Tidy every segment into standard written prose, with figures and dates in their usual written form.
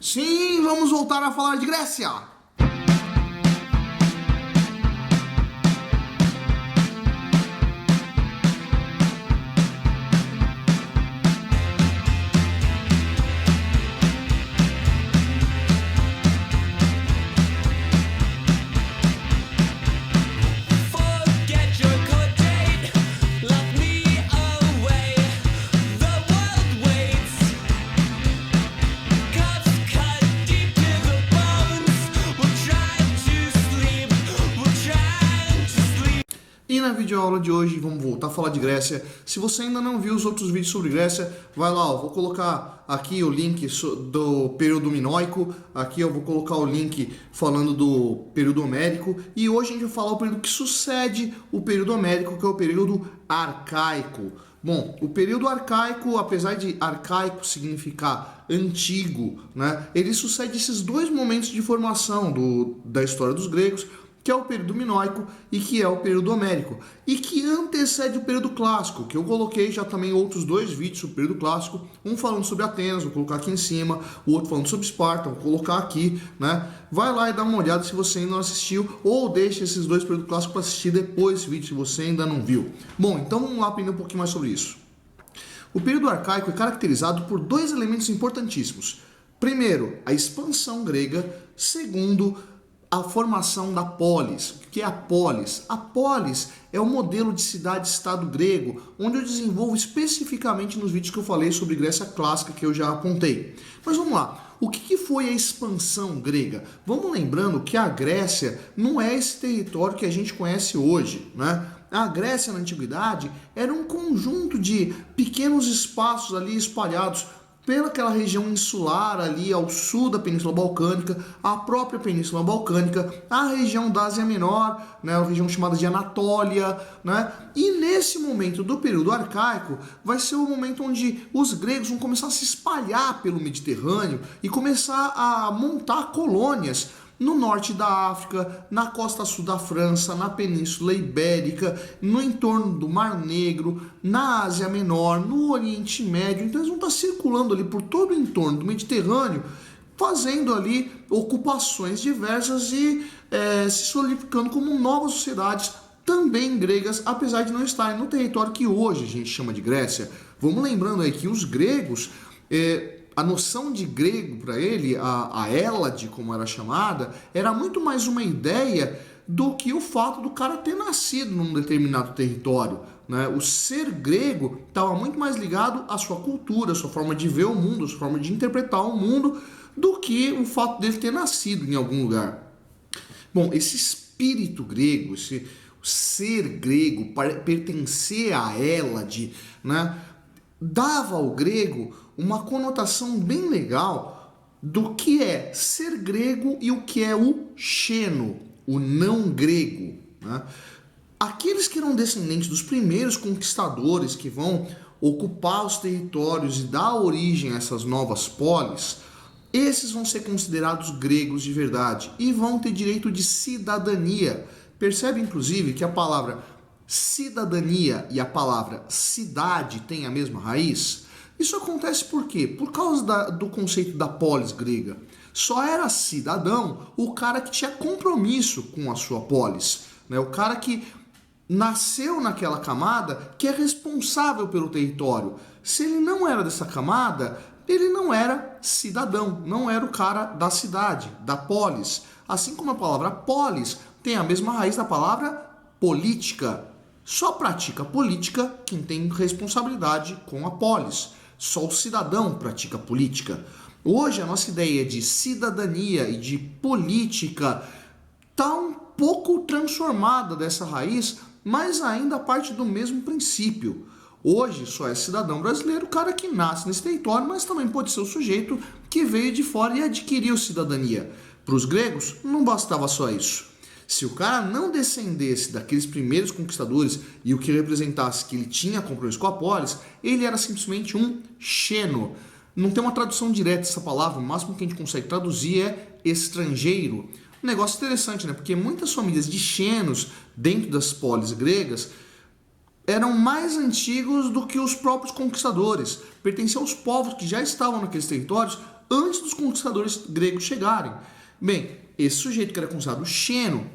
Sim, vamos voltar a falar de Grécia! E na videoaula de hoje vamos voltar a falar de Grécia. Se você ainda não viu os outros vídeos sobre Grécia, vai lá, eu vou colocar aqui o link do período minoico, aqui eu vou colocar o link falando do período homérico, e hoje a gente vai falar o período que sucede o período homérico, que é o período arcaico. Bom, o período arcaico, apesar de arcaico significar antigo, né, ele sucede esses dois momentos de formação da história dos gregos, que é o período minoico e que é o período homérico, e que antecede o período clássico, que eu coloquei já também outros dois vídeos sobre o período clássico, um falando sobre Atenas, vou colocar aqui em cima, o outro falando sobre Esparta, vou colocar aqui, né? Vai lá e dá uma olhada se você ainda não assistiu, ou deixa esses dois períodos clássicos para assistir depois desse vídeo se você ainda não viu. Bom, então vamos lá aprender um pouquinho mais sobre isso. O período arcaico é caracterizado por dois elementos importantíssimos. Primeiro, a expansão grega. Segundo, a formação da polis. O que é a polis? A polis é o modelo de cidade-estado grego, onde eu desenvolvo especificamente nos vídeos que eu falei sobre Grécia clássica, que eu já apontei. Mas vamos lá, o que foi a expansão grega? Vamos lembrando que a Grécia não é esse território que a gente conhece hoje, né? A Grécia na antiguidade era um conjunto de pequenos espaços ali espalhados pelaquela região insular ali ao sul da Península Balcânica, a própria Península Balcânica, a região da Ásia Menor, né, a região chamada de Anatólia, né? E nesse momento do período arcaico vai ser o momento onde os gregos vão começar a se espalhar pelo Mediterrâneo e começar a montar colônias no norte da África, na costa sul da França, na Península Ibérica, no entorno do Mar Negro, na Ásia Menor, no Oriente Médio. Então eles vão estar circulando ali por todo o entorno do Mediterrâneo, fazendo ali ocupações diversas e se solidificando como novas sociedades também gregas, apesar de não estarem no território que hoje a gente chama de Grécia. Vamos lembrando aí que os gregos... A noção de grego para ele, a Hélade, como era chamada, era muito mais uma ideia do que o fato do cara ter nascido num determinado território, né? O ser grego estava muito mais ligado à sua cultura, à sua forma de ver o mundo, à sua forma de interpretar o mundo, do que o fato dele ter nascido em algum lugar. Bom, esse espírito grego, esse ser grego, pertencer à Hélade, né, dava ao grego uma conotação bem legal do que é ser grego e o que é o xeno, o não grego, né? Aqueles que eram descendentes dos primeiros conquistadores que vão ocupar os territórios e dar origem a essas novas polis, esses vão ser considerados gregos de verdade e vão ter direito de cidadania. Percebe, inclusive, que a palavra cidadania e a palavra cidade têm a mesma raiz? Isso acontece por quê? Por causa do conceito da polis grega. Só era cidadão o cara que tinha compromisso com a sua polis, né? O cara que nasceu naquela camada, que é responsável pelo território. Se ele não era dessa camada, ele não era cidadão, não era o cara da cidade, da polis. Assim como a palavra polis tem a mesma raiz da palavra política. Só pratica política quem tem responsabilidade com a polis. Só o cidadão pratica política. Hoje a nossa ideia de cidadania e de política está um pouco transformada dessa raiz, mas ainda parte do mesmo princípio. Hoje só é cidadão brasileiro o cara que nasce nesse território, mas também pode ser o sujeito que veio de fora e adquiriu cidadania. Para os gregos não bastava só isso. Se o cara não descendesse daqueles primeiros conquistadores e o que representasse que ele tinha compromisso com a polis, ele era simplesmente um xeno. Não tem uma tradução direta dessa palavra, o máximo que a gente consegue traduzir é estrangeiro. Um negócio interessante, né? Porque muitas famílias de xenos dentro das polis gregas eram mais antigos do que os próprios conquistadores. Pertenciam aos povos que já estavam naqueles territórios antes dos conquistadores gregos chegarem. Bem, esse sujeito que era considerado Xeno,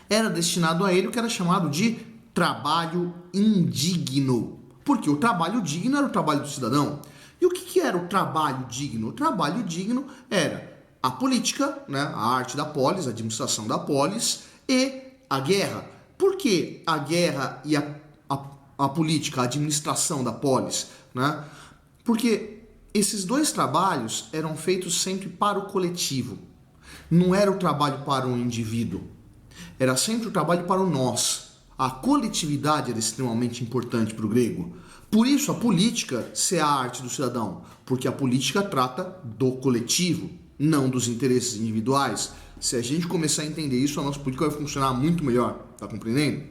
era destinado a ele o que era chamado de trabalho indigno. Porque o trabalho digno era o trabalho do cidadão. E o que era o trabalho digno? O trabalho digno era a política, né, a arte da polis, a administração da polis e a guerra. Por que a guerra e a política, a administração da polis? Né? Porque esses dois trabalhos eram feitos sempre para o coletivo. Não era o trabalho para o indivíduo. Era sempre o trabalho para o nós. A coletividade era extremamente importante para o grego. Por isso a política ser a arte do cidadão, porque a política trata do coletivo, não dos interesses individuais. Se a gente começar a entender isso, a nossa política vai funcionar muito melhor, tá compreendendo?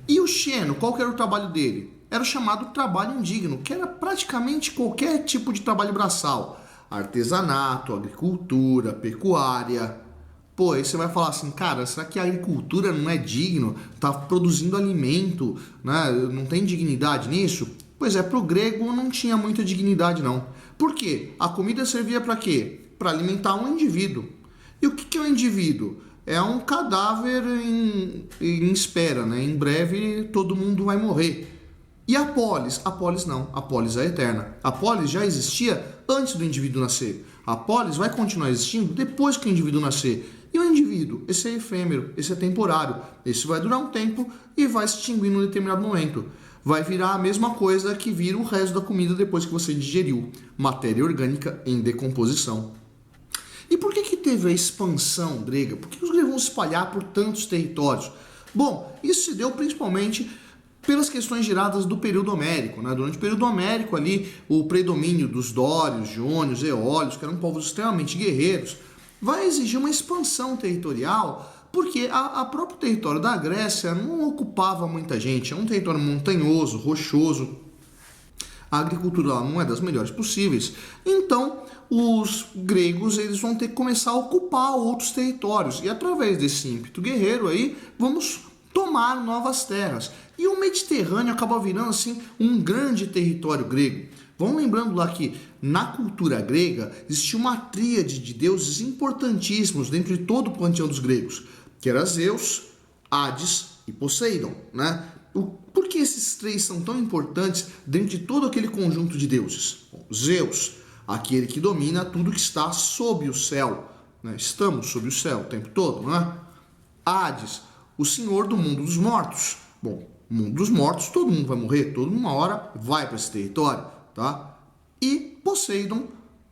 E o Xeno, qual que era o trabalho dele? Era o chamado trabalho indigno, que era praticamente qualquer tipo de trabalho braçal. Artesanato, agricultura, pecuária. Pô, aí você vai falar assim, cara, será que a agricultura não é digno? Tá produzindo alimento, né? Não tem dignidade nisso? Pois é, pro grego não tinha muita dignidade não. Por quê? A comida servia para quê? Para alimentar um indivíduo. E o que é um indivíduo? É um cadáver em espera, né? Em breve todo mundo vai morrer. E a polis? A polis não. A polis é eterna. A polis já existia antes do indivíduo nascer. A polis vai continuar existindo depois que o indivíduo nascer. E o indivíduo? Esse é efêmero, esse é temporário. Esse vai durar um tempo e vai se extinguir num determinado momento. Vai virar a mesma coisa que vira o resto da comida depois que você digeriu. Matéria orgânica em decomposição. E por que teve a expansão grega? Por que os gregos vão se espalhar por tantos territórios? Bom, isso se deu principalmente pelas questões geradas do período homérico. Né? Durante o período homérico ali, o predomínio dos dórios, jônios, eólios, que eram povos extremamente guerreiros, vai exigir uma expansão territorial, porque a próprio território da Grécia não ocupava muita gente, é um território montanhoso, rochoso, a agricultura lá não é das melhores possíveis, então os gregos eles vão ter que começar a ocupar outros territórios, e através desse ímpeto guerreiro aí, vamos tomar novas terras. E o Mediterrâneo acaba virando assim um grande território grego. Vamos lembrando lá que na cultura grega existia uma tríade de deuses importantíssimos dentro de todo o panteão dos gregos, que era Zeus, Hades e Poseidon, né? Por que esses três são tão importantes dentro de todo aquele conjunto de deuses? Bom, Zeus, aquele que domina tudo que está sob o céu, né? Estamos sob o céu o tempo todo, não é? Hades, o senhor do mundo dos mortos. Bom, mundo dos mortos, todo mundo vai morrer, toda uma hora vai para esse território, tá? E Poseidon,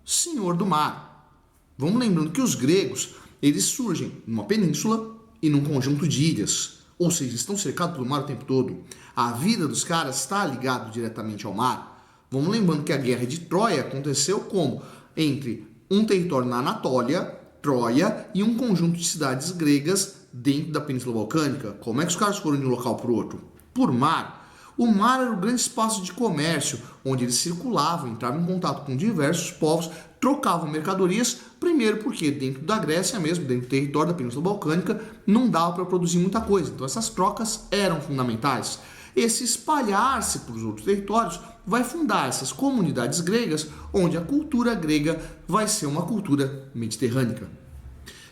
senhor do mar. Vamos lembrando que os gregos, eles surgem numa península e num conjunto de ilhas, ou seja, estão cercados pelo mar o tempo todo. A vida dos caras está ligada diretamente ao mar. Vamos lembrando que a guerra de Troia aconteceu como? Entre um território na Anatólia, Troia, e um conjunto de cidades gregas dentro da Península Balcânica. Como é que os caras foram de um local para o outro? Por mar. O mar era o grande espaço de comércio, onde eles circulavam, entravam em contato com diversos povos, trocavam mercadorias, primeiro porque dentro da Grécia mesmo, dentro do território da Península Balcânica, não dava para produzir muita coisa. Então essas trocas eram fundamentais. Esse espalhar-se para os outros territórios vai fundar essas comunidades gregas, onde a cultura grega vai ser uma cultura mediterrânea.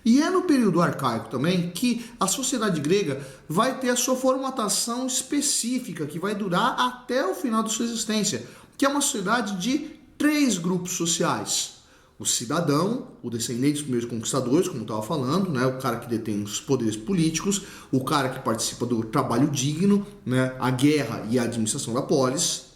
E é no período arcaico também que a sociedade grega vai ter a sua formatação específica, que vai durar até o final da sua existência, que é uma sociedade de 3 grupos sociais. O cidadão, o descendente dos primeiros conquistadores, como eu estava falando, né, o cara que detém os poderes políticos, o cara que participa do trabalho digno, né, a guerra e a administração da polis,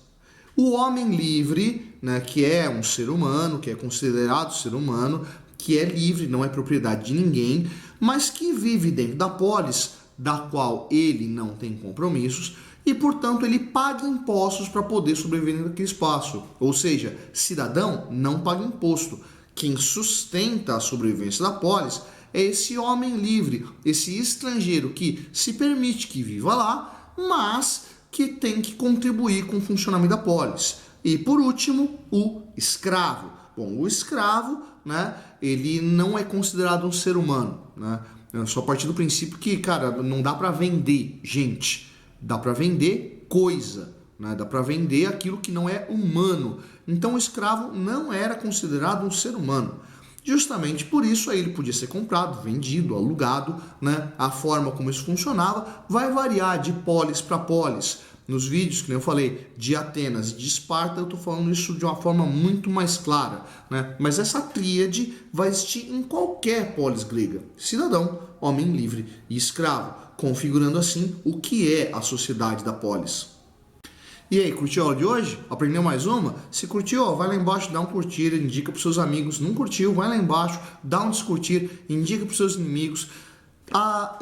o homem livre, né, que é um ser humano, que é considerado ser humano, que é livre, não é propriedade de ninguém, mas que vive dentro da polis, da qual ele não tem compromissos, e, portanto, ele paga impostos para poder sobreviver naquele espaço. Ou seja, cidadão não paga imposto. Quem sustenta a sobrevivência da polis é esse homem livre, esse estrangeiro que se permite que viva lá, mas que tem que contribuir com o funcionamento da polis. E, por último, o escravo. Bom, o escravo, né, ele não é considerado um ser humano, né? Eu só a partir do princípio que, cara, não dá para vender gente, dá para vender coisa, né? Dá para vender aquilo que não é humano. Então o escravo não era considerado um ser humano. Justamente por isso aí ele podia ser comprado, vendido, alugado, né? A forma como isso funcionava vai variar de polis para polis. Nos vídeos, que eu falei, de Atenas e de Esparta, eu estou falando isso de uma forma muito mais clara, né? Mas essa tríade vai existir em qualquer polis grega: cidadão, homem livre e escravo, configurando assim o que é a sociedade da polis. E aí, curtiu a aula de hoje? Aprendeu mais uma? Se curtiu, ó, vai lá embaixo, dá um curtir, indica para os seus amigos. Não curtiu, vai lá embaixo, dá um descurtir, indica para os seus inimigos.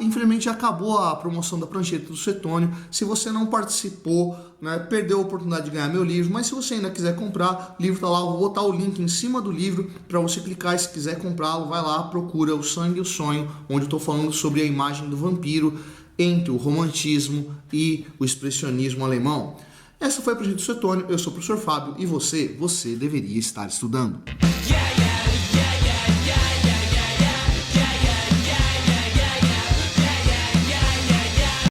Infelizmente acabou a promoção da prancheta do Suetônio. Se você não participou, né, perdeu a oportunidade de ganhar meu livro, mas se você ainda quiser comprar, o livro está lá, eu vou botar o link em cima do livro para você clicar. E se quiser comprá-lo, vai lá, procura O Sangue e o Sonho, onde eu estou falando sobre a imagem do vampiro entre o romantismo e o expressionismo alemão. Essa foi a prancheta do Suetônio, eu sou o professor Fábio e você deveria estar estudando.